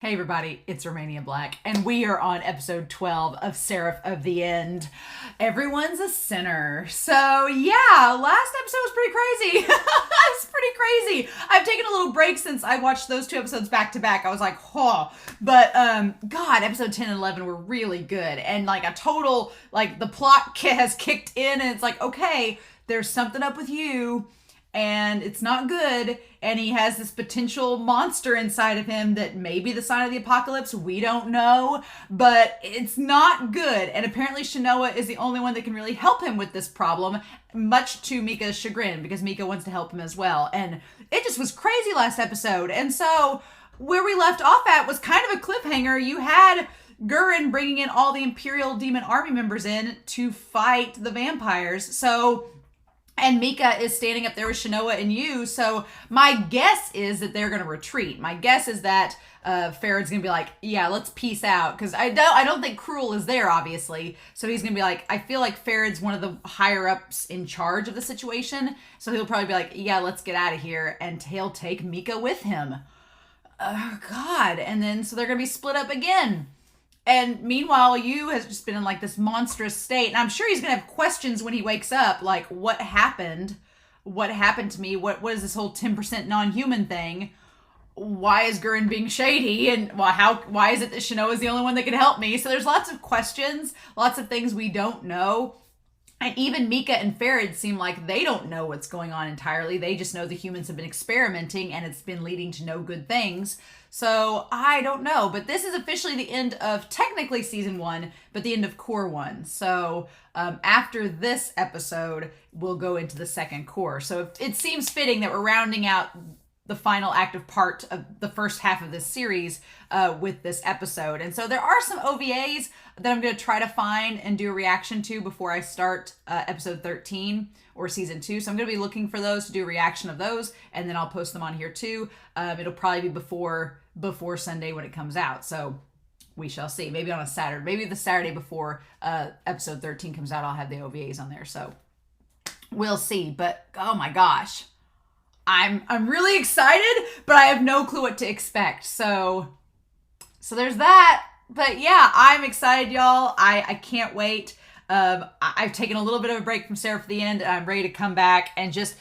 Hey everybody, it's Romania Black, and we are on episode 12 of Seraph of the End. Everyone's a sinner. So yeah, last episode was pretty crazy. It's pretty crazy. I've taken a little break since I watched those two episodes back to back. I was like, oh. But God, episode 10 and 11 were really good. And like a total, like the plot has kicked in and it's like, okay, there's something up with you. And it's not good, and he has this potential monster inside of him that may be the sign of the apocalypse. We don't know, but it's not good. And apparently Shinoa is the only one that can really help him with this problem, much to Mika's chagrin, because Mika wants to help him as well. And it just was crazy last episode. And so where we left off at was kind of a cliffhanger. You had Guren bringing in all the Imperial Demon Army members in to fight the vampires. And Mika is standing up there with Shinoa and you. So my guess is that they're going to retreat. My guess is that Ferid's going to be like, yeah, let's peace out. Because I don't think Cruel is there, obviously. So he's going to be like, I feel like Ferid's one of the higher ups in charge of the situation. So he'll probably be like, yeah, let's get out of here. And he'll take Mika with him. Oh, God. And then, so they're going to be split up again. And meanwhile, Yu has just been in like this monstrous state. And I'm sure he's going to have questions when he wakes up. Like, what happened? What happened to me? What is this whole 10% non-human thing? Why is Guren being shady? And why is it that Shinoa is the only one that can help me? So there's lots of questions, lots of things we don't know. And even Mika and Ferid seem like they don't know what's going on entirely. They just know the humans have been experimenting and it's been leading to no good things. So I don't know. But this is officially the end of technically season 1, but the end of cour 1. So after this episode, we'll go into the second cour. So it seems fitting that we're rounding out the final active part of the first half of this series with this episode. And so there are some OVAs that I'm going to try to find and do a reaction to before I start episode 13 or season 2. So I'm going to be looking for those to do a reaction of those, and then I'll post them on here too. It'll probably be before Sunday when it comes out. So we shall see. Maybe on a Saturday. Maybe the Saturday before episode 13 comes out, I'll have the OVAs on there. So we'll see. But oh my gosh. I'm really excited, but I have no clue what to expect. So there's that. But yeah, I'm excited, y'all. I can't wait. I've taken a little bit of a break from Seraph at the end, and I'm ready to come back and just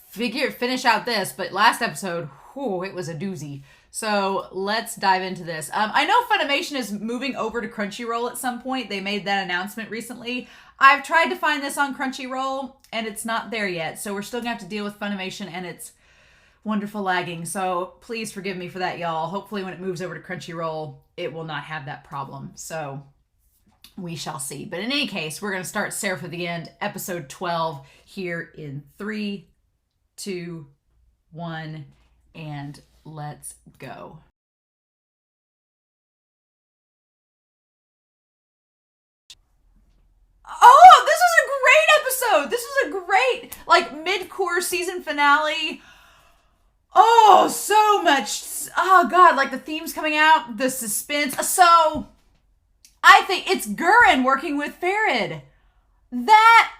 finish out this. But last episode, it was a doozy. So let's dive into this. I know Funimation is moving over to Crunchyroll at some point. They made that announcement recently. I've tried to find this on Crunchyroll, and it's not there yet. So we're still going to have to deal with Funimation and its wonderful lagging. So please forgive me for that, y'all. Hopefully when it moves over to Crunchyroll, it will not have that problem. So we shall see. But in any case, we're going to start Seraph of the End, episode 12, here in 3, 2, 1, and let's go. Oh, this was a great episode. This was a great, like, mid-cour season finale. Oh, so much. Oh, God, like the themes coming out, the suspense. So, I think it's Guren working with Ferid. That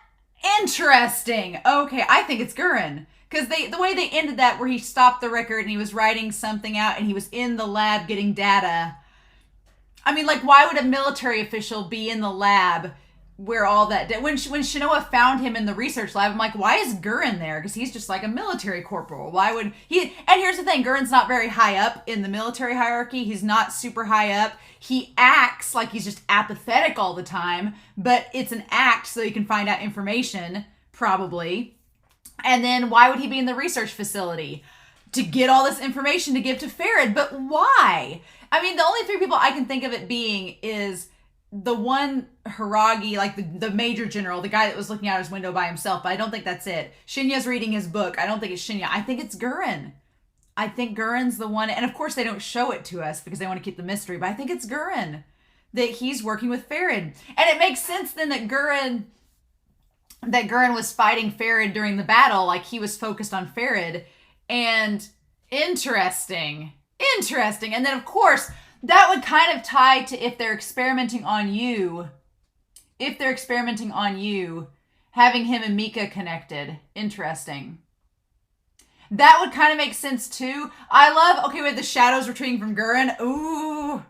interesting. Okay, I think it's Guren. Because the way they ended that, where he stopped the record and he was writing something out and he was in the lab getting data. I mean, like, why would a military official be in the lab where all that... When Shinoa found him in the research lab, I'm like, why is Guren there? Because he's just like a military corporal. Why would he... And here's the thing, Guren's not very high up in the military hierarchy. He's not super high up. He acts like he's just apathetic all the time, but it's an act so you can find out information, probably. And then why would he be in the research facility? To get all this information to give to Ferid. But why? I mean, the only 3 people I can think of it being is the one Hiragi, like the major general, the guy that was looking out his window by himself, but I don't think that's it. Shinya's reading his book. I don't think it's Shinya. I think it's Guren. I think Guren's the one, and of course they don't show it to us because they want to keep the mystery, but I think it's Guren, that he's working with Ferid. And it makes sense then that Guren was fighting Ferid during the battle, like he was focused on Ferid. And interesting. And then of course, that would kind of tie to if they're experimenting on you, having him and Mika connected. Interesting. That would kind of make sense too. I love, okay, with the shadows retreating from Guren. Ooh.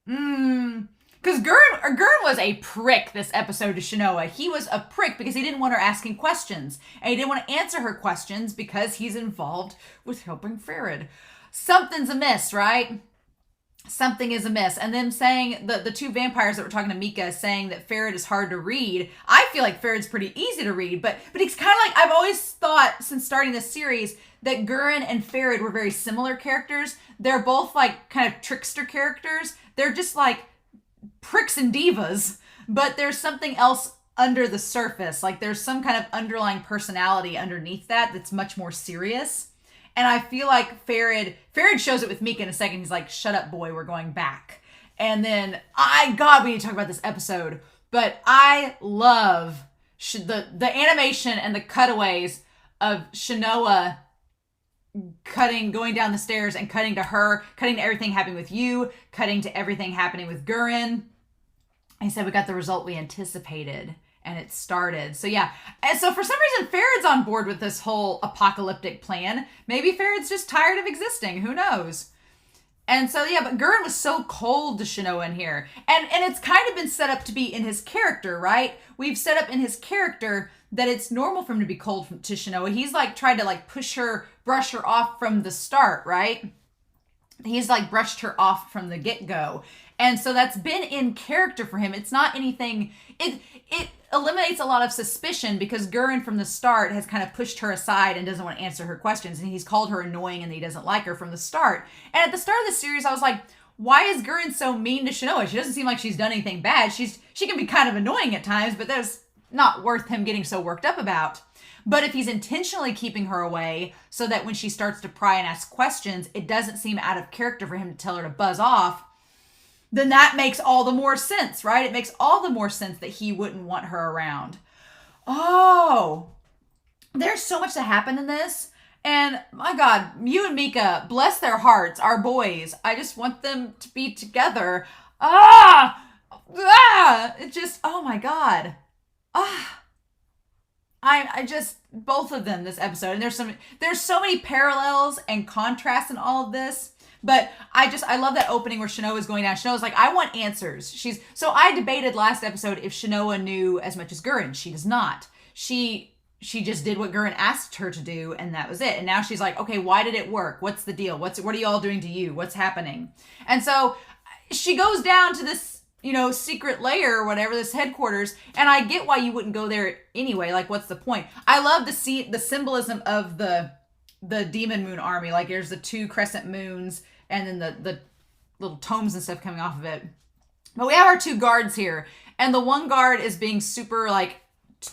Because Guren was a prick this episode to Shinoa. He was a prick because he didn't want her asking questions. And he didn't want to answer her questions because he's involved with helping Ferid. Something's amiss, right? Something is amiss. And them saying, the two vampires that were talking to Mika saying that Ferid is hard to read. I feel like Ferid's pretty easy to read, but it's kind of like, I've always thought since starting this series that Guren and Ferid were very similar characters. They're both like kind of trickster characters. They're just like pricks and divas, but there's something else under the surface. Like there's some kind of underlying personality underneath that's much more serious. And I feel like Ferid shows it with Mika in a second. He's like, shut up, boy, we're going back. And then, we need to talk about this episode. But I love the animation and the cutaways of Shinoa going down the stairs and cutting to her, cutting to everything happening with you, cutting to everything happening with Guren. He said we got the result we anticipated. And it started. So yeah. And so for some reason, Ferid's on board with this whole apocalyptic plan. Maybe Ferid's just tired of existing. Who knows? And so yeah, but Guren was so cold to Shinoa in here. And it's kind of been set up to be in his character, right? We've set up in his character that it's normal for him to be cold to Shinoa. He's like tried to like brush her off from the start, right? He's like brushed her off from the get-go. And so that's been in character for him. It's not anything, it eliminates a lot of suspicion because Guren from the start has kind of pushed her aside and doesn't want to answer her questions. And he's called her annoying and he doesn't like her from the start. And at the start of the series, I was like, why is Guren so mean to Shinoa? She doesn't seem like she's done anything bad. She can be kind of annoying at times, but that's not worth him getting so worked up about. But if he's intentionally keeping her away so that when she starts to pry and ask questions, it doesn't seem out of character for him to tell her to buzz off, then that makes all the more sense, right? It makes all the more sense that he wouldn't want her around. Oh, there's so much to happen in this. And my God, you and Mika, bless their hearts, our boys. I just want them to be together. It just, oh my God. I just, both of them this episode. And there's so many parallels and contrasts in all of this. But I love that opening where Shinoa is going down. Shinoa's like, I want answers. So I debated last episode if Shinoa knew as much as Guren. She does not. She just did what Guren asked her to do, and that was it. And now she's like, okay, why did it work? What's the deal? What are you all doing to you? What's happening? And so she goes down to this, secret layer or whatever, this headquarters, and I get why you wouldn't go there anyway. Like, what's the point? I love the symbolism of the demon moon army. Like, there's the 2 crescent moons and then the little tomes and stuff coming off of it. But we have our 2 guards here, and the one guard is being super like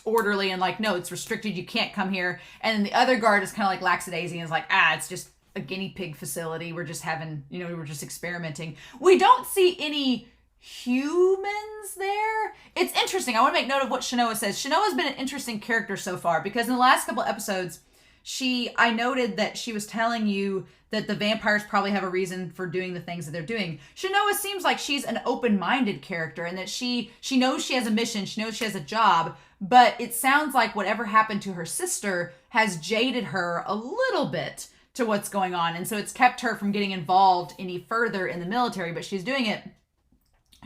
orderly and like, no, it's restricted, you can't come here. And then the other guard is kind of like lackadaisy and is like, it's just a guinea pig facility. We're just having, we're just experimenting. We don't see any humans there. It's interesting. I want to make note of what Shinoa says. Shinoa's been an interesting character so far because in the last couple episodes, I noted that she was telling you that the vampires probably have a reason for doing the things that they're doing. Shinoa seems like she's an open-minded character and that she knows she has a mission, she knows she has a job, but it sounds like whatever happened to her sister has jaded her a little bit to what's going on. And so it's kept her from getting involved any further in the military, but she's doing it.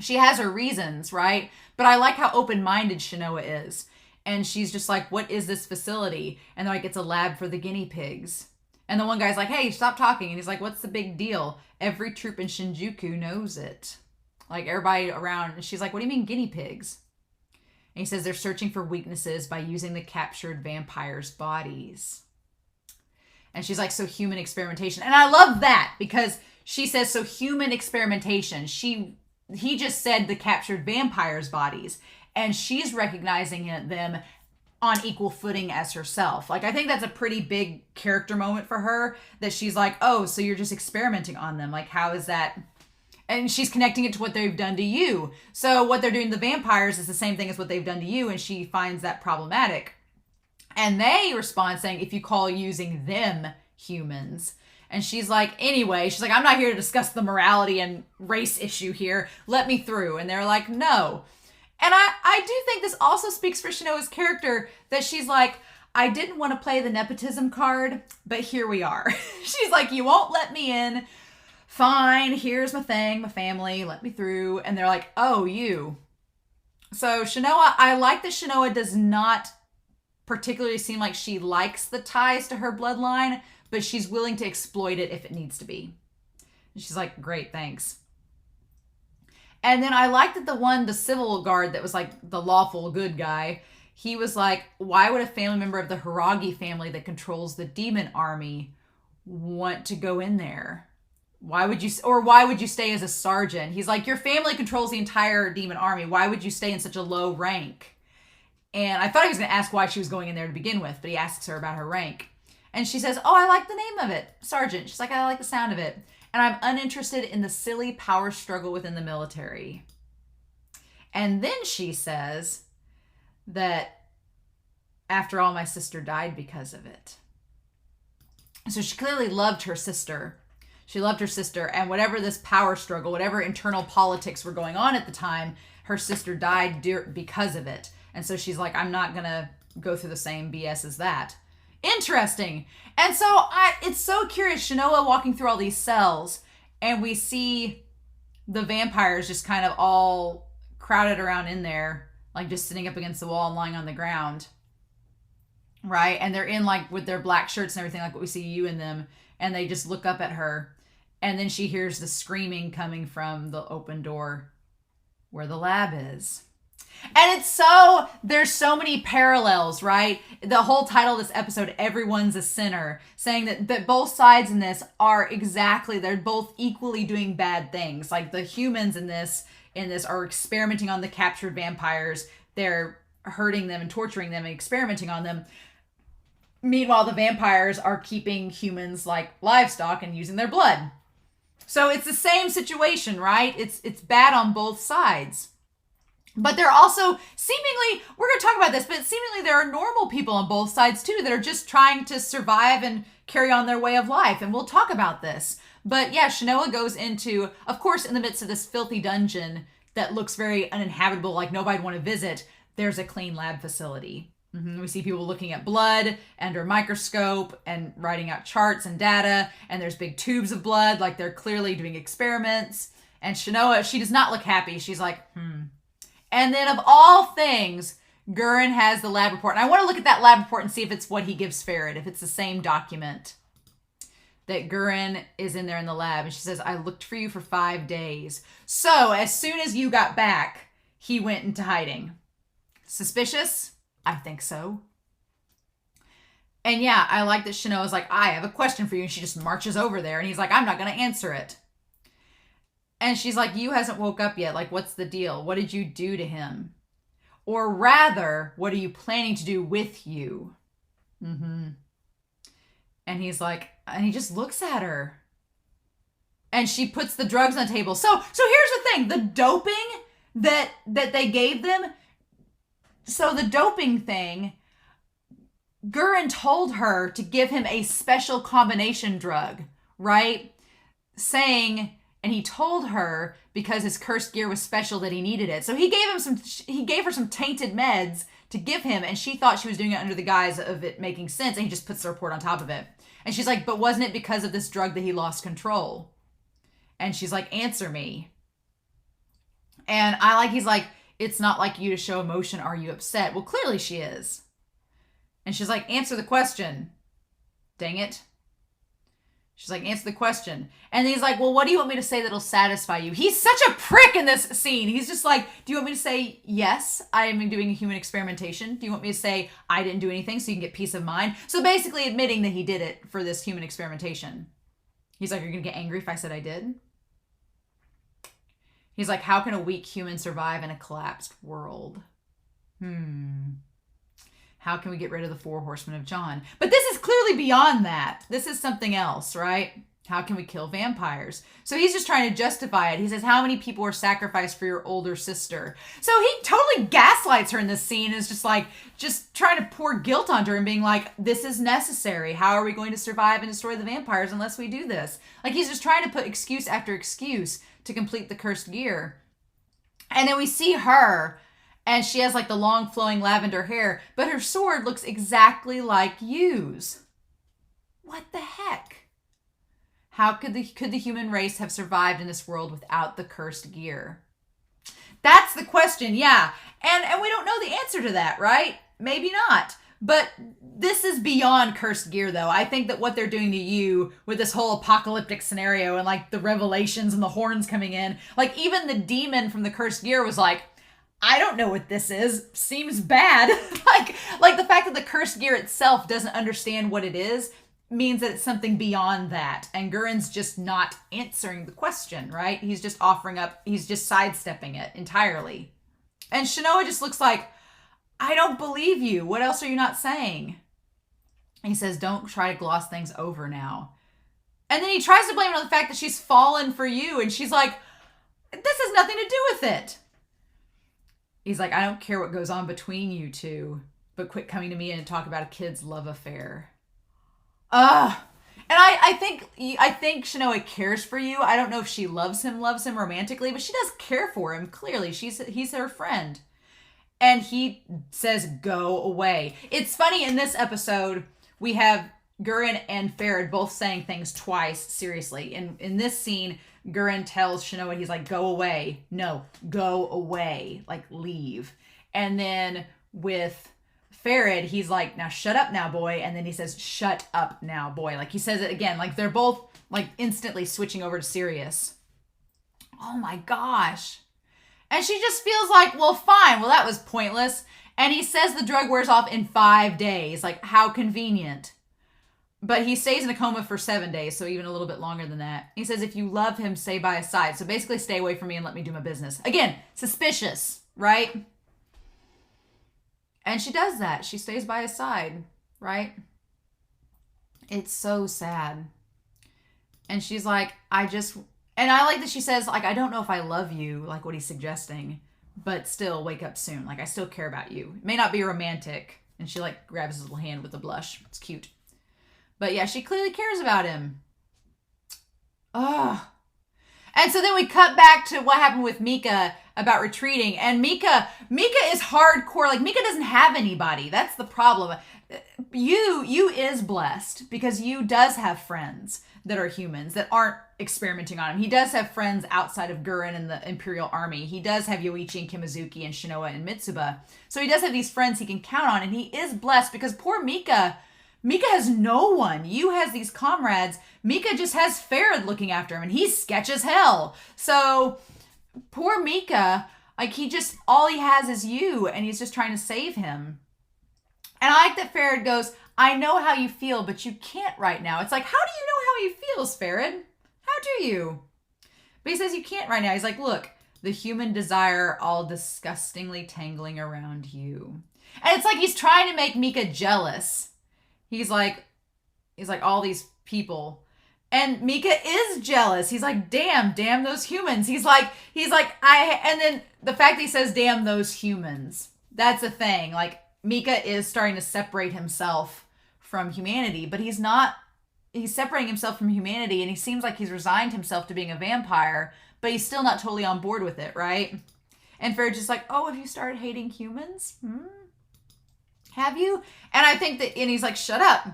She has her reasons, right? But I like how open-minded Shinoa is. And she's just like, what is this facility? And they're like, it's a lab for the guinea pigs. And the one guy's like, hey, stop talking. And he's like, what's the big deal? Every troop in Shinjuku knows it. Like, everybody around. And she's like, what do you mean guinea pigs? And he says they're searching for weaknesses by using the captured vampires' bodies. And she's like, so human experimentation. And I love that because she says, so human experimentation. He just said the captured vampires' bodies. And she's recognizing them on equal footing as herself. Like, I think that's a pretty big character moment for her, that she's like, oh, so you're just experimenting on them. Like, how is that? And she's connecting it to what they've done to you. So what they're doing to the vampires is the same thing as what they've done to you, and she finds that problematic. And they respond saying, if you call using them humans. And she's like, anyway, she's like, I'm not here to discuss the morality and race issue here. Let me through. And they're like, no. And I do think this also speaks for Shinoa's character, that she's like, I didn't want to play the nepotism card, but here we are. She's like, you won't let me in. Fine, here's my thing, my family, let me through. And they're like, oh, you. So Shinoa, I like that Shinoa does not particularly seem like she likes the ties to her bloodline, but she's willing to exploit it if it needs to be. And she's like, great, thanks. And then I liked that the civil guard that was like the lawful good guy, he was like, why would a family member of the Hiragi family that controls the demon army want to go in there? Why would you stay as a sergeant? He's like, your family controls the entire demon army. Why would you stay in such a low rank? And I thought he was going to ask why she was going in there to begin with, but he asks her about her rank. And she says, oh, I like the name of it, sergeant. She's like, I like the sound of it. And I'm uninterested in the silly power struggle within the military. And then she says that after all, my sister died because of it. So she clearly loved her sister. She loved her sister, and whatever this power struggle, whatever internal politics were going on at the time, her sister died because of it. And so she's like, I'm not going to go through the same BS as that. Interesting. And so it's so curious. Shinoa walking through all these cells, and we see the vampires just kind of all crowded around in there, like just sitting up against the wall and lying on the ground. Right? And they're in like with their black shirts and everything, like what we see you in them. And they just look up at her. And then she hears the screaming coming from the open door where the lab is. And there's so many parallels, right? The whole title of this episode, Everyone's a Sinner, saying that both sides in this they're both equally doing bad things. Like the humans in this are experimenting on the captured vampires. They're hurting them and torturing them and experimenting on them. Meanwhile, the vampires are keeping humans like livestock and using their blood. So it's the same situation, right? It's bad on both sides. But they're also seemingly, we're going to talk about this, but seemingly there are normal people on both sides too that are just trying to survive and carry on their way of life. And we'll talk about this. But yeah, Shinoa goes into, of course, in the midst of this filthy dungeon that looks very uninhabitable, like nobody'd want to visit, there's a clean lab facility. We see people looking at blood under a microscope and writing out charts and data. And there's big tubes of blood, like they're clearly doing experiments. And Shinoa, she does not look happy. She's like, And then of all things, Guren has the lab report. And I want to look at that lab report and see if it's what he gives Ferid, if it's the same document that Guren is in there in the lab. And she says, I looked for you for 5 days. So as soon as you got back, he went into hiding. Suspicious? I think so. And yeah, I like that Shinoa's like, I have a question for you. And she just marches over there. And he's like, I'm not going to answer it. And she's like, you hasn't woke up yet. Like, what's the deal? What did you do to him? Or rather, what are you planning to do with you? And he's like, and he just looks at her. And she puts the drugs on the table. So here's the thing. The doping that they gave them. So the doping thing, Guren told her to give him a special combination drug, right? Saying, and he told her because his cursed gear was special that he needed it. So he gave her some tainted meds to give him, and she thought she was doing it under the guise of it making sense, and he just puts the report on top of it. And she's like, but wasn't it because of this drug that he lost control? And she's like, answer me. And he's like, it's not like you to show emotion. Are you upset? Well, clearly she is. And she's like, answer the question. Dang it. She's like, answer the question. And he's like, well, what do you want me to say that'll satisfy you? He's such a prick in this scene. He's just like, do you want me to say, yes, I am doing a human experimentation? Do you want me to say, I didn't do anything so you can get peace of mind? So basically admitting that he did it for this human experimentation. He's like, you're going to get angry if I said I did? He's like, how can a weak human survive in a collapsed world? How can we get rid of the 4 horsemen of John? But this is clearly beyond that. This is something else, right? How can we kill vampires? So he's just trying to justify it. He says, how many people were sacrificed for your older sister? So he totally gaslights her in this scene. Is just trying to pour guilt onto her and being like, this is necessary. How are we going to survive and destroy the vampires unless we do this? Like he's just trying to put excuse after excuse to complete the cursed gear. And then we see her, And she has like the long flowing lavender hair, but her sword looks exactly like Yu's. What the heck? How could the human race have survived in this world without the cursed gear? That's the question, yeah. And we don't know the answer to that, right? Maybe not. But this is beyond cursed gear, though. I think that what they're doing to you with this whole apocalyptic scenario and like the revelations and the horns coming in, like even the demon from the cursed gear was like, I don't know what this is. Seems bad. like the fact that the cursed gear itself doesn't understand what it is means that it's something beyond that. And Guren's just not answering the question, right? He's just offering up, he's just sidestepping it entirely. And Shinoa just looks like, I don't believe you. What else are you not saying? And he says, don't try to gloss things over now. And then he tries to blame it on the fact that she's fallen for you. And she's like, this has nothing to do with it. He's like, I don't care what goes on between you two, but quit coming to me and talk about a kid's love affair. And I think Shinoa cares for you. I don't know if she loves him romantically, but she does care for him. Clearly, he's her friend. And he says, go away. It's funny, in this episode, we have Guren and Ferid both saying things twice, seriously. In this scene, Guren tells Shinoa, he's like, go away. No, go away. Like, leave. And then with Ferid, he's like, now shut up now, boy. And then he says, shut up now, boy. Like, he says it again. Like, they're both, like, instantly switching over to serious. Oh, my gosh. And she just feels like, well, fine. Well, that was pointless. And he says the drug wears off in 5 days. Like, how convenient. But he stays in a coma for 7 days, so even a little bit longer than that. He says, if you love him, stay by his side. So basically, stay away from me and let me do my business. Again, suspicious, right? And she does that. She stays by his side, right? It's so sad. And she's like, and I like that she says, like, I don't know if I love you, like what he's suggesting, but still wake up soon. Like, I still care about you. It may not be romantic. And she, like, grabs his little hand with a blush. It's cute. But yeah, she clearly cares about him. Ugh. And so then we cut back to what happened with Mika about retreating. And Mika is hardcore. Like, Mika doesn't have anybody. That's the problem. You is blessed because you does have friends that are humans that aren't experimenting on him. He does have friends outside of Guren and the Imperial Army. He does have Yoichi and Kimazuki and Shinoa and Mitsuba. So he does have these friends he can count on. And he is blessed because poor Mika has no one. You has these comrades. Mika just has Ferid looking after him, and he's sketch as hell. So poor Mika, like, all he has is you, and he's just trying to save him. And I like that Ferid goes, I know how you feel, but you can't right now. It's like, how do you know how he feels, Ferid? How do you? But he says you can't right now. He's like, look, the human desire all disgustingly tangling around you. And it's like he's trying to make Mika jealous. He's like all these people. And Mika is jealous. He's like, damn those humans. He's like, and then the fact that he says, damn those humans, that's a thing. Like, Mika is starting to separate himself from humanity, but he's separating himself from humanity, and he seems like he's resigned himself to being a vampire, but he's still not totally on board with it, right? And Ferid's just like, oh, have you started hating humans? Have you? And I think that, and he's like, shut up.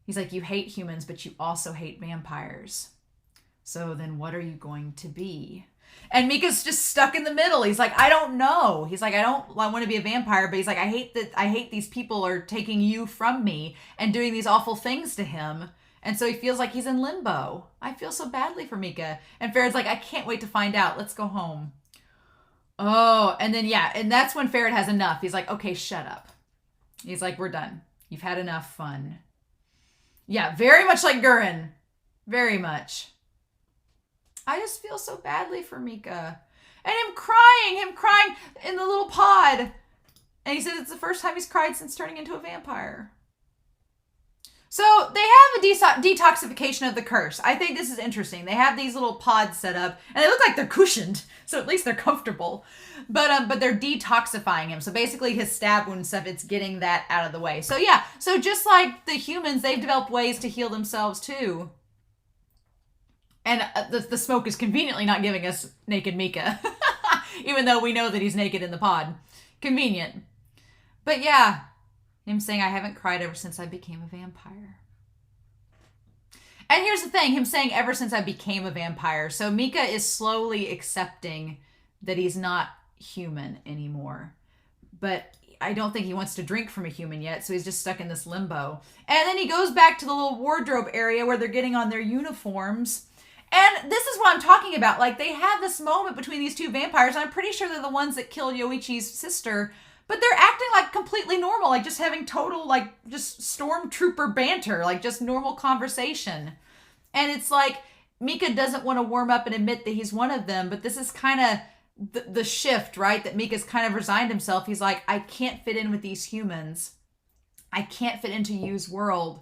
He's like, you hate humans, but you also hate vampires. So then what are you going to be? And Mika's just stuck in the middle. He's like, I don't know. He's like, I want to be a vampire, but he's like, I hate these people are taking you from me and doing these awful things to him. And so he feels like he's in limbo. I feel so badly for Mika. And Ferid's like, I can't wait to find out. Let's go home. Oh, and then, yeah. And that's when Ferid has enough. He's like, okay, shut up. He's like, we're done. You've had enough fun. Yeah, very much like Guren. Very much. I just feel so badly for Mika. And him crying in the little pod. And he says it's the first time he's cried since turning into a vampire. So they have a detoxification of the curse. I think this is interesting. They have these little pods set up, and they look like they're cushioned, so at least they're comfortable. But they're detoxifying him. So basically his stab wound stuff, it's getting that out of the way. So yeah, so just like the humans, they've developed ways to heal themselves too. And the smoke is conveniently not giving us naked Mika, even though we know that he's naked in the pod. Convenient. But yeah, him saying, I haven't cried ever since I became a vampire. And here's the thing, him saying ever since I became a vampire. So Mika is slowly accepting that he's not human anymore. But I don't think he wants to drink from a human yet, so he's just stuck in this limbo. And then he goes back to the little wardrobe area where they're getting on their uniforms. And this is what I'm talking about. Like, they have this moment between these two vampires, and I'm pretty sure they're the ones that killed Yoichi's sister, but they're acting like completely normal, like just having total, like, just stormtrooper banter, like just normal conversation. And it's like, Mika doesn't want to warm up and admit that he's one of them, but this is kind of the shift, right? That Mika's kind of resigned himself. He's like, I can't fit in with these humans. I can't fit into Yu's world.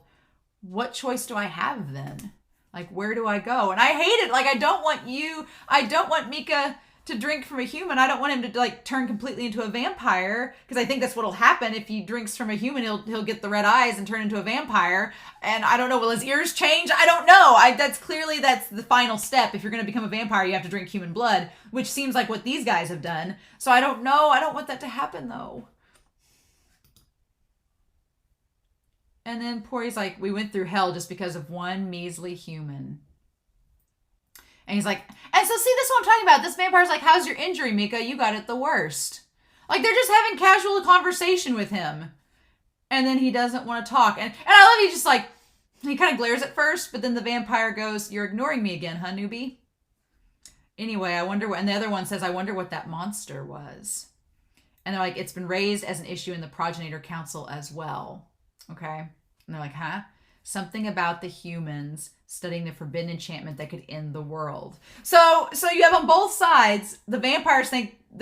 What choice do I have then? Like, where do I go? And I hate it. Like, I don't want Mika to drink from a human. I don't want him to, like, turn completely into a vampire, because I think that's what'll happen. If he drinks from a human, he'll get the red eyes and turn into a vampire. And I don't know, will his ears change? I don't know. That's the final step. If you're going to become a vampire, you have to drink human blood, which seems like what these guys have done. So I don't know. I don't want that to happen, though. And then Pori's like, we went through hell just because of one measly human. And he's like, and so see, this is what I'm talking about. This vampire's like, how's your injury, Mika? You got it the worst. Like, they're just having casual conversation with him. And then he doesn't want to talk. And I love he's just like, he kind of glares at first, but then the vampire goes, you're ignoring me again, huh, newbie? Anyway, I wonder what, and the other one says, I wonder what that monster was. And they're like, it's been raised as an issue in the Progenitor Council as well. Okay. And they're like, huh? Something about the humans studying the forbidden enchantment that could end the world. So you have on both sides, the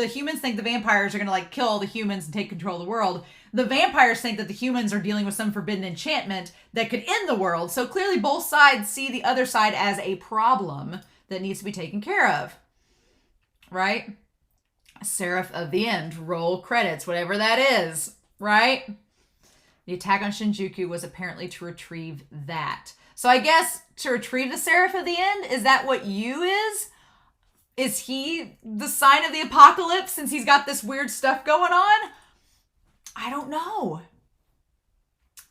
humans think the vampires are going to like kill all the humans and take control of the world. The vampires think that the humans are dealing with some forbidden enchantment that could end the world. So clearly both sides see the other side as a problem that needs to be taken care of. Right? Seraph of the End. Roll credits, whatever that is. Right? The attack on Shinjuku was apparently to retrieve that. So I guess to retrieve the Seraph of the End, is that what Yu is? Is he the sign of the apocalypse since he's got this weird stuff going on? I don't know.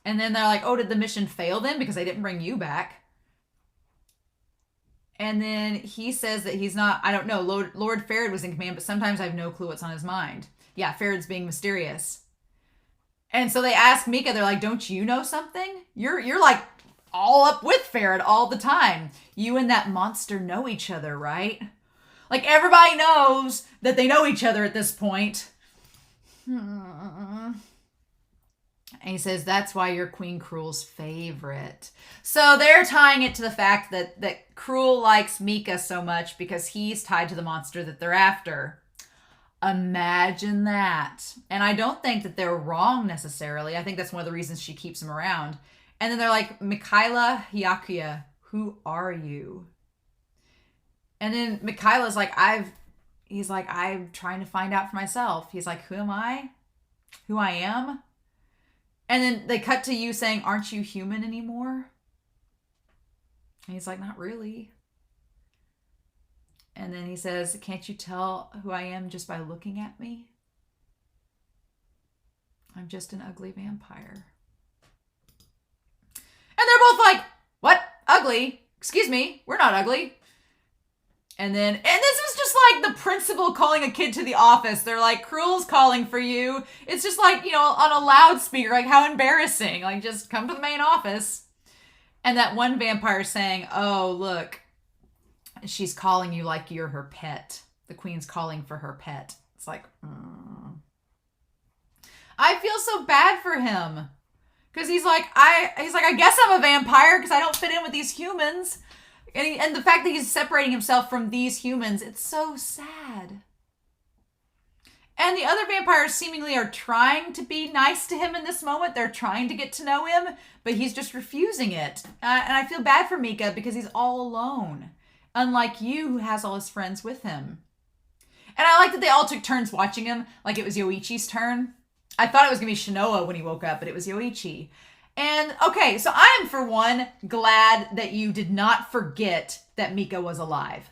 And then they're like, oh, did the mission fail then? Because they didn't bring Yu back. And then he says that he's not, I don't know, Lord Ferid was in command, but sometimes I have no clue what's on his mind. Yeah, Ferid's being mysterious. And so they ask Mika, they're like, don't you know something? You're like all up with Ferid all the time. You and that monster know each other, right? Like, everybody knows that they know each other at this point. And he says, that's why you're Queen Cruel's favorite. So they're tying it to the fact that Cruel likes Mika so much because he's tied to the monster that they're after. Imagine that. And I don't think that they're wrong necessarily. I think that's one of the reasons she keeps him around. And then they're like, Mikhaila Hyakuya, who are you? And then Mikhaila's like, I'm trying to find out for myself. He's like, who am I? Who I am? And then they cut to you saying, aren't you human anymore? And he's like, not really. And then he says, can't you tell who I am just by looking at me? I'm just an ugly vampire. And they're both like, what? Ugly? Excuse me, we're not ugly. And this was just like the principal calling a kid to the office. They're like, Cruel's calling for you. It's just like, on a loudspeaker, like how embarrassing. Like, just come to the main office. And that one vampire saying, oh, look, she's calling you like you're her pet. The queen's calling for her pet. It's like, I feel so bad for him. Because he's like, I guess I'm a vampire because I don't fit in with these humans. And the fact that he's separating himself from these humans, it's so sad. And the other vampires seemingly are trying to be nice to him in this moment. They're trying to get to know him, but he's just refusing it. And I feel bad for Mika because he's all alone. Unlike you, who has all his friends with him. And I like that they all took turns watching him, like it was Yoichi's turn. I thought it was going to be Shinoa when he woke up, but it was Yoichi. And, okay, so I am, for one, glad that you did not forget that Mika was alive.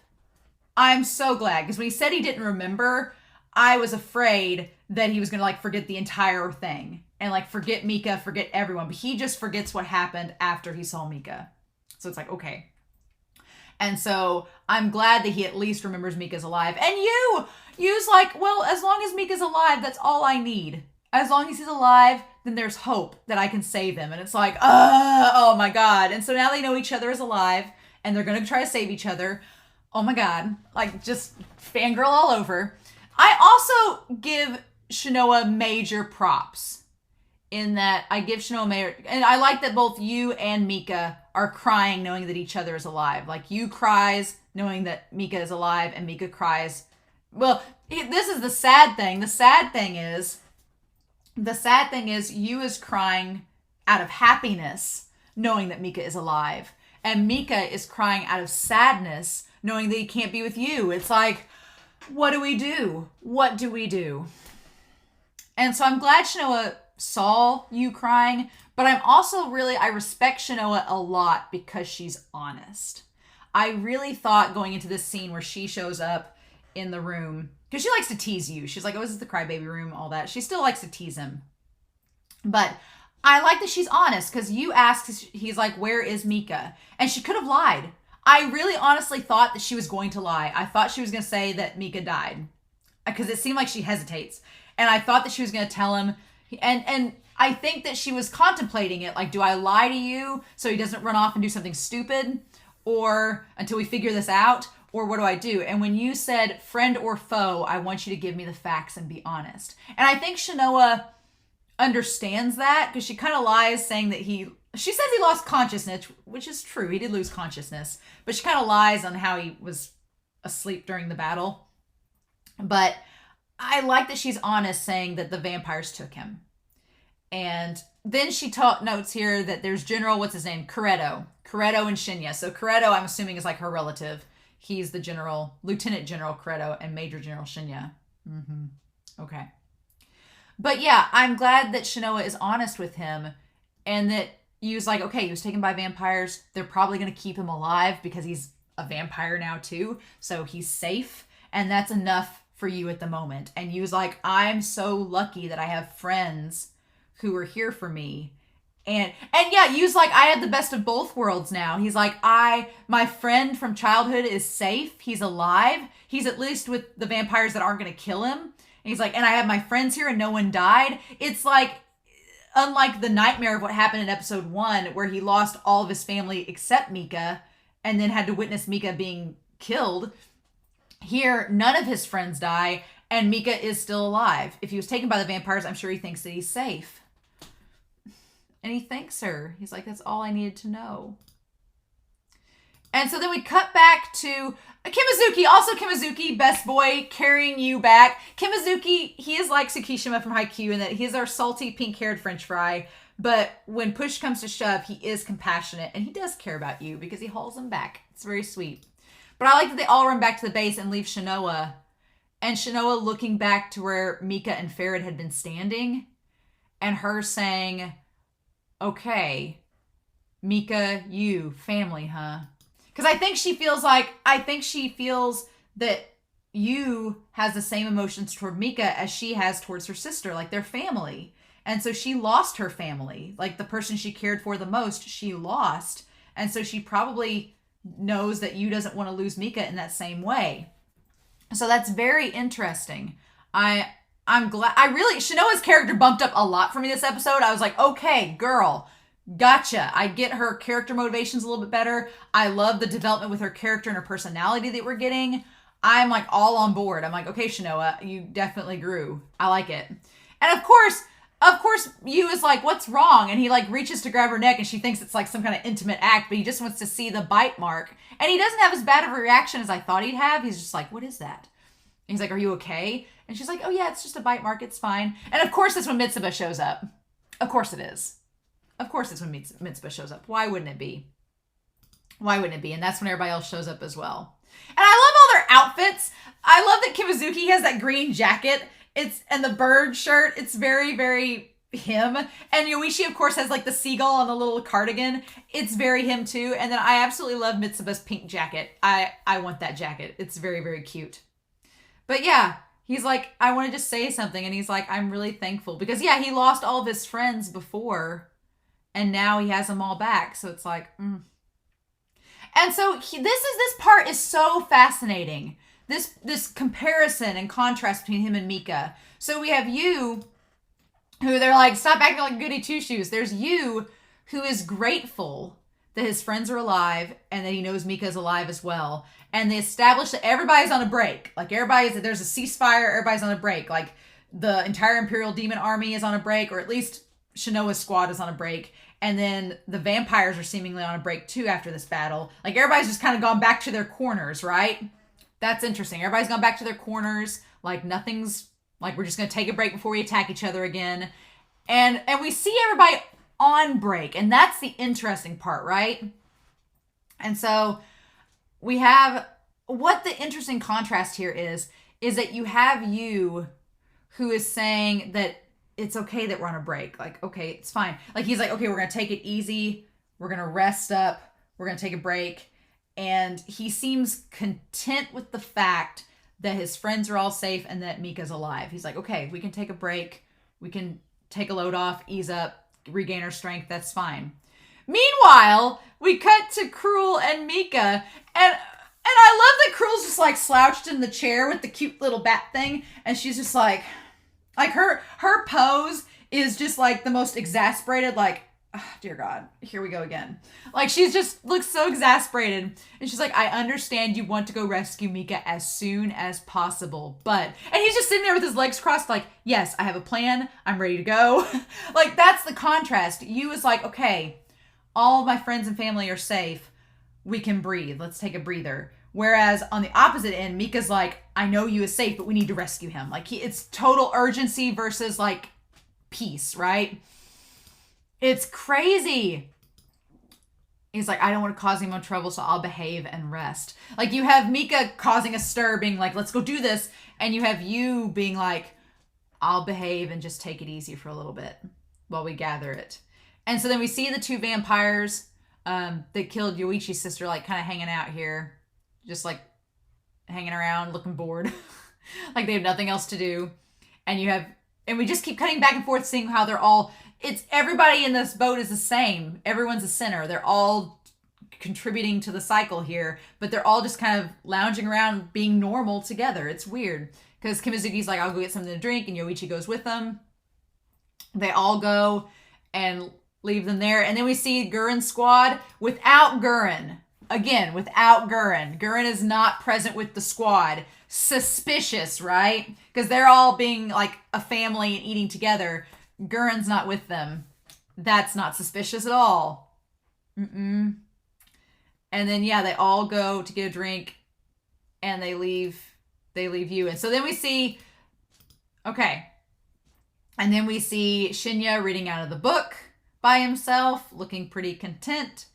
I'm so glad, because when he said he didn't remember, I was afraid that he was going to like forget the entire thing and like forget Mika, forget everyone. But he just forgets what happened after he saw Mika. So it's like, okay. And so I'm glad that he at least remembers Mika's alive. And you's like, well, as long as Mika's alive, that's all I need. As long as he's alive, then there's hope that I can save him. And it's like, oh my God. And so now they know each other is alive and they're going to try to save each other. Oh my God. Like, just fangirl all over. I also give Shinoa major props in that I give Shinoa major, and I like that both you and Mika are crying knowing that each other is alive. Like, you cries knowing that Mika is alive and Mika cries. Well, this is the sad thing. The sad thing is you is crying out of happiness knowing that Mika is alive. And Mika is crying out of sadness knowing that he can't be with you. It's like, what do we do? What do we do? And so I'm glad Shinoa saw you crying, but I'm also I respect Shinoa a lot because she's honest. I really thought going into this scene where she shows up in the room, because she likes to tease you. She's like, oh, this is the crybaby room, all that. She still likes to tease him. But I like that she's honest, because you asked, he's like, where is Mika? And she could have lied. I really honestly thought that she was going to lie. I thought she was going to say that Mika died, because it seemed like she hesitates. And I thought that she was going to tell him, and I think that she was contemplating it, like, do I lie to you so he doesn't run off and do something stupid, or until we figure this out, or what do I do? And when you said friend or foe, I want you to give me the facts and be honest. And I think Shinoa understands that, because she kind of lies saying that she says he lost consciousness, which is true. He did lose consciousness, but she kind of lies on how he was asleep during the battle. But I like that she's honest, saying that the vampires took him. And then she notes here that there's General, what's his name? Coretto and Shinya. So Coretto, I'm assuming, is like her relative. He's the general, Lieutenant General Coretto, and Major General Shinya. Okay. But yeah, I'm glad that Shinoa is honest with him, and that he was like, okay, he was taken by vampires. They're probably going to keep him alive because he's a vampire now too. So he's safe. And that's enough for you at the moment. And he was like, I'm so lucky that I have friends who are here for me. And yeah, Yu's like, I have the best of both worlds now. He's like, my friend from childhood is safe. He's alive. He's at least with the vampires that aren't going to kill him. And he's like, and I have my friends here and no one died. It's like, unlike the nightmare of what happened in episode 1, where he lost all of his family except Mika and then had to witness Mika being killed. Here, none of his friends die and Mika is still alive. If he was taken by the vampires, I'm sure he thinks that he's safe. And he thanks her. He's like, that's all I needed to know. And so then we cut back to Kimazuki. Also Kimazuki, best boy, carrying you back. Kimazuki, he is like Tsukishima from Haikyuu in that he's our salty pink-haired french fry. But when push comes to shove, he is compassionate. And he does care about you because he hauls him back. It's very sweet. But I like that they all run back to the base and leave Shinoa. And Shinoa looking back to where Mika and Ferid had been standing. And her saying, okay, Mika, you, family, huh? Because I think she feels that you has the same emotions toward Mika as she has towards her sister. Like, they're family. And so she lost her family. Like, the person she cared for the most, she lost. And so she probably knows that you doesn't want to lose Mika in that same way. So that's very interesting. I'm glad. Shinoa's character bumped up a lot for me this episode. I was like, okay, girl, gotcha. I get her character motivations a little bit better. I love the development with her character and her personality that we're getting. I'm like all on board. I'm like, okay, Shinoa, you definitely grew. I like it. And of course, Yu is like, what's wrong? And he like reaches to grab her neck and she thinks it's like some kind of intimate act, but he just wants to see the bite mark. And he doesn't have as bad of a reaction as I thought he'd have. He's just like, what is that? And he's like, are you okay? And she's like, oh yeah, it's just a bite mark. It's fine. And of course, that's when Mitsuba shows up. Of course it is. Of course it's when Mitsuba shows up. Why wouldn't it be? Why wouldn't it be? And that's when everybody else shows up as well. And I love all their outfits. I love that Kimazuki has that green jacket. And the bird shirt. It's very, very him. And Yoichi, of course, has like the seagull on the little cardigan. It's very him too. And then I absolutely love Mitsuba's pink jacket. I want that jacket. It's very, very cute. But yeah, He's like, I want to just say something. And he's like, I'm really thankful. Because, yeah, he lost all of his friends before. And now he has them all back. So it's like, And so this part is so fascinating. This comparison and contrast between him and Mika. So we have you, who they're like, stop acting like goody two-shoes. There's you, who is grateful that his friends are alive and that he knows Mika is alive as well. And they establish that everybody's on a break. Like, there's a ceasefire, everybody's on a break. Like, the entire Imperial Demon Army is on a break, or at least Shinoa's squad is on a break. And then the vampires are seemingly on a break too after this battle. Like, everybody's just kind of gone back to their corners, right? That's interesting. Everybody's gone back to their corners. Like, nothing's, like, we're just going to take a break before we attack each other again. And we see everybody on break. And that's the interesting part, right? And so we have, what the interesting contrast here is that you have you who is saying that it's okay that we're on a break. Like, okay, it's fine. Like, he's like, okay, we're going to take it easy. We're going to rest up. We're going to take a break. And he seems content with the fact that his friends are all safe and that Mika's alive. He's like, okay, we can take a break. We can take a load off, ease up, regain our strength. That's fine. Meanwhile, we cut to Cruel and Mika, and I love that Cruel's just like slouched in the chair with the cute little bat thing, and she's just like her pose is just like the most exasperated, like, oh, dear God, here we go again. Like, she's just looks so exasperated, and she's like, I understand you want to go rescue Mika as soon as possible, and he's just sitting there with his legs crossed, like, yes, I have a plan, I'm ready to go. Like, that's the contrast. You is like, okay, all of my friends and family are safe, we can breathe, let's take a breather. Whereas on the opposite end, Mika's like, I know you is safe, but we need to rescue him. Like, it's total urgency versus like peace, right? It's crazy. He's like, I don't want to cause any more trouble, so I'll behave and rest. Like, you have Mika causing a stir, being like, let's go do this. And you have you being like, I'll behave and just take it easy for a little bit while we gather it. And so then we see the two vampires that killed Yoichi's sister, like, kind of hanging out here. Just like hanging around, looking bored. Like, they have nothing else to do. And we just keep cutting back and forth, seeing how it's everybody in this boat is the same. Everyone's a sinner. They're all contributing to the cycle here, but they're all just kind of lounging around being normal together. It's weird. Because Kimizuki's like, I'll go get something to drink, and Yoichi goes with them. They all go and leave them there. And then we see Guren's squad without Guren. Again, without Guren. Guren is not present with the squad. Suspicious, right? Because they're all being like a family and eating together. Guren's not with them. That's not suspicious at all. And then, yeah, they all go to get a drink and they leave you. And so then we see, okay. And then we see Shinya reading out of the book by himself, looking pretty content.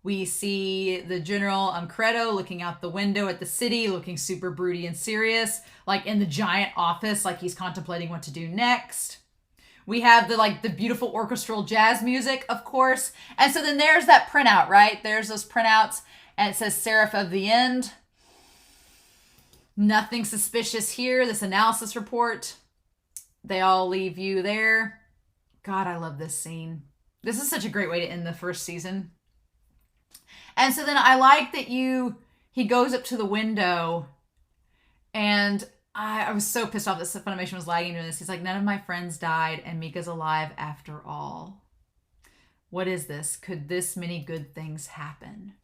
We see the General Credo looking out the window at the city, looking super broody and serious, like in the giant office, like he's contemplating what to do next. We have the beautiful orchestral jazz music, of course. And so then there's that printout, right? There's those printouts, and it says Seraph of the End. Nothing suspicious here. This analysis report. They all leave you there. God, I love this scene. This is such a great way to end the first season. And so then I like that he goes up to the window, and I was so pissed off that Funimation was lagging doing this. He's like, none of my friends died, and Mika's alive after all. What is this? Could this many good things happen?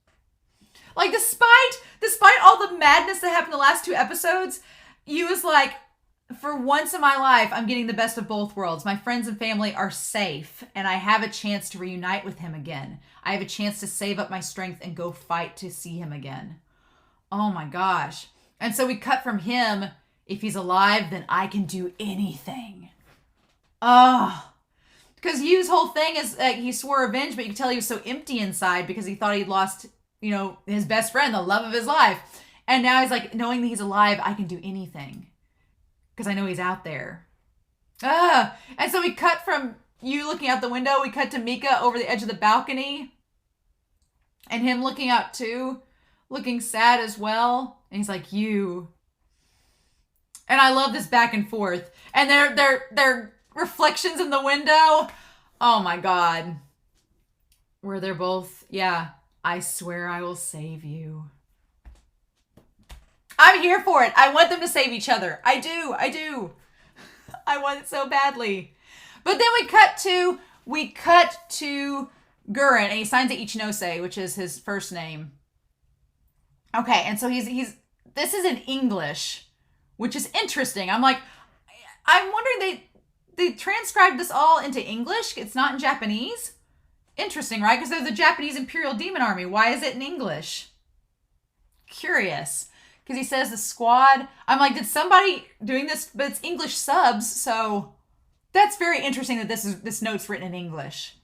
Like, despite all the madness that happened the last two episodes, you was like, for once in my life, I'm getting the best of both worlds. My friends and family are safe, and I have a chance to reunite with him again. I have a chance to save up my strength and go fight to see him again. Oh my gosh. And so we cut from him. If he's alive, then I can do anything. Oh. Because Yu's whole thing is that he swore revenge, but you can tell he was so empty inside because he thought he'd lost, his best friend, the love of his life. And now he's like, knowing that he's alive, I can do anything. Because I know he's out there. And so we cut from you looking out the window. We cut to Mika over the edge of the balcony. And him looking out too. Looking sad as well. And he's like, you. And I love this back and forth. And their reflections in the window. Oh my God. Where they're both, yeah, I swear I will save you. I'm here for it. I want them to save each other. I do. I want it so badly. But then we cut to Guren, and he signs it Ichinose, which is his first name. Okay, and so this is in English, which is interesting. I'm wondering they transcribed this all into English. It's not in Japanese. Interesting, right? Because they're the Japanese Imperial Demon Army. Why is it in English? Curious. Because he says the squad. I'm like, did somebody doing this? But it's English subs, so that's very interesting that this note's written in English.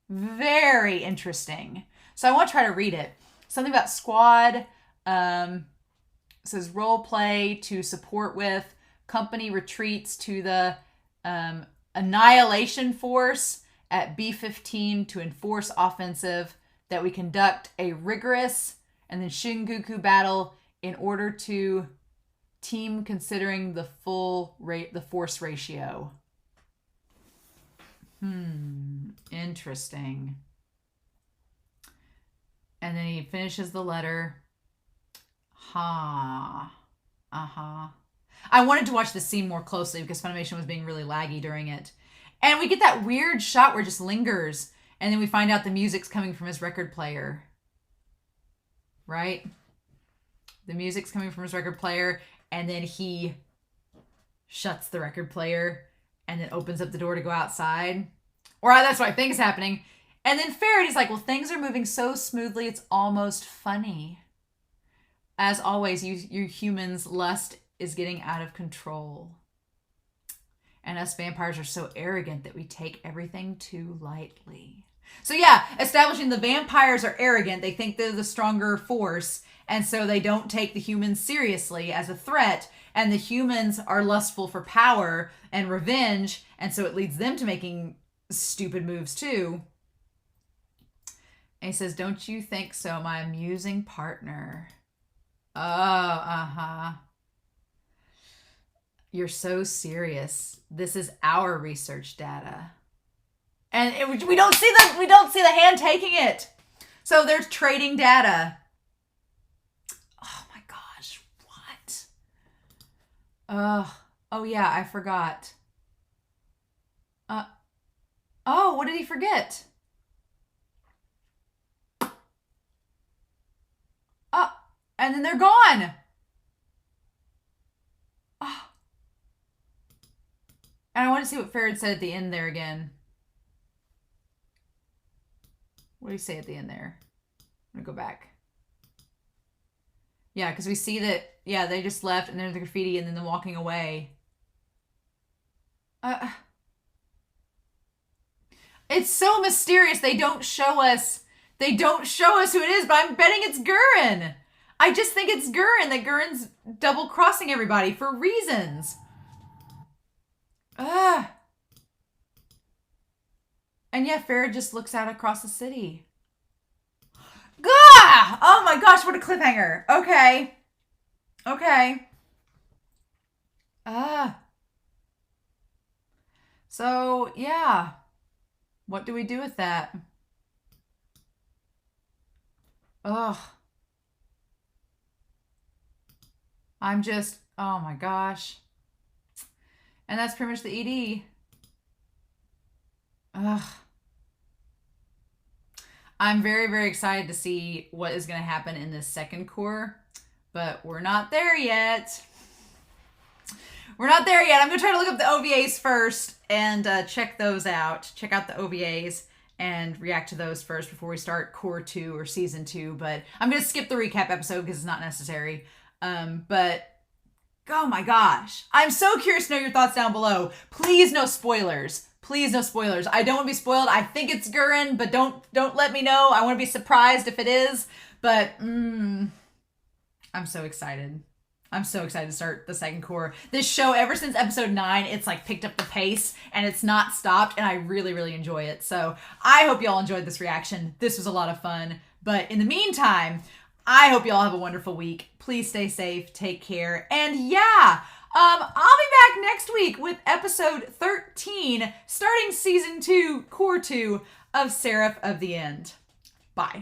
Very interesting. So I want to try to read it. Something about squad. It says role play to support with. Company retreats to the Annihilation Force at B-15 to enforce offensive. That we conduct a rigorous and then Shinguku battle in order to team considering the full rate, the force ratio. Interesting. And then he finishes the letter. I wanted to watch the scene more closely because Funimation was being really laggy during it. And we get that weird shot where it just lingers. And then we find out the music's coming from his record player. Right? The music's coming from his record player. And then he shuts the record player and then opens up the door to go outside. Or that's what I think is happening. And then Ferid, he's like, well, things are moving so smoothly, it's almost funny. As always, you humans' lust is getting out of control. And us vampires are so arrogant that we take everything too lightly. So yeah, establishing the vampires are arrogant. They think they're the stronger force. And so they don't take the humans seriously as a threat. And the humans are lustful for power and revenge. And so it leads them to making stupid moves too. And he says, don't you think so, my amusing partner? Oh, You're so serious. This is our research data. And we don't see the hand taking it. So they're trading data. Oh my gosh, what? Oh yeah, I forgot. What did he forget? And then they're gone. And I want to see what Ferid said at the end there again. What do you say at the end there? I'm going to go back. Yeah, because we see that, yeah, they just left and there's the graffiti and then they're walking away. It's so mysterious. They don't show us who it is, but I'm betting it's Guren. I just think it's Guren, that Guren's double-crossing everybody for reasons. And yeah, Ferid just looks out across the city. Gah! Oh my gosh, what a cliffhanger. Okay. So, yeah. What do we do with that? I'm just, oh my gosh. And that's pretty much the ED. I'm very, very excited to see what is going to happen in this second cour, but we're not there yet. I'm going to try to look up the OVAs first and check those out. Check out the OVAs and react to those first before we start cour 2 or season 2. But I'm going to skip the recap episode because it's not necessary. But oh my gosh, I'm so curious to know your thoughts down below. Please no spoilers. I don't want to be spoiled. I think it's Guren, but don't let me know. I want to be surprised if it is. But I'm so excited. I'm so excited to start the second cour. This show, ever since episode 9, it's like picked up the pace and it's not stopped, and I really, really enjoy it. So I hope y'all enjoyed this reaction. This was a lot of fun. But in the meantime, I hope y'all have a wonderful week. Please stay safe, take care, and yeah, I'll be back next week with episode 13, starting season 2, cour 2 of Seraph of the End. Bye.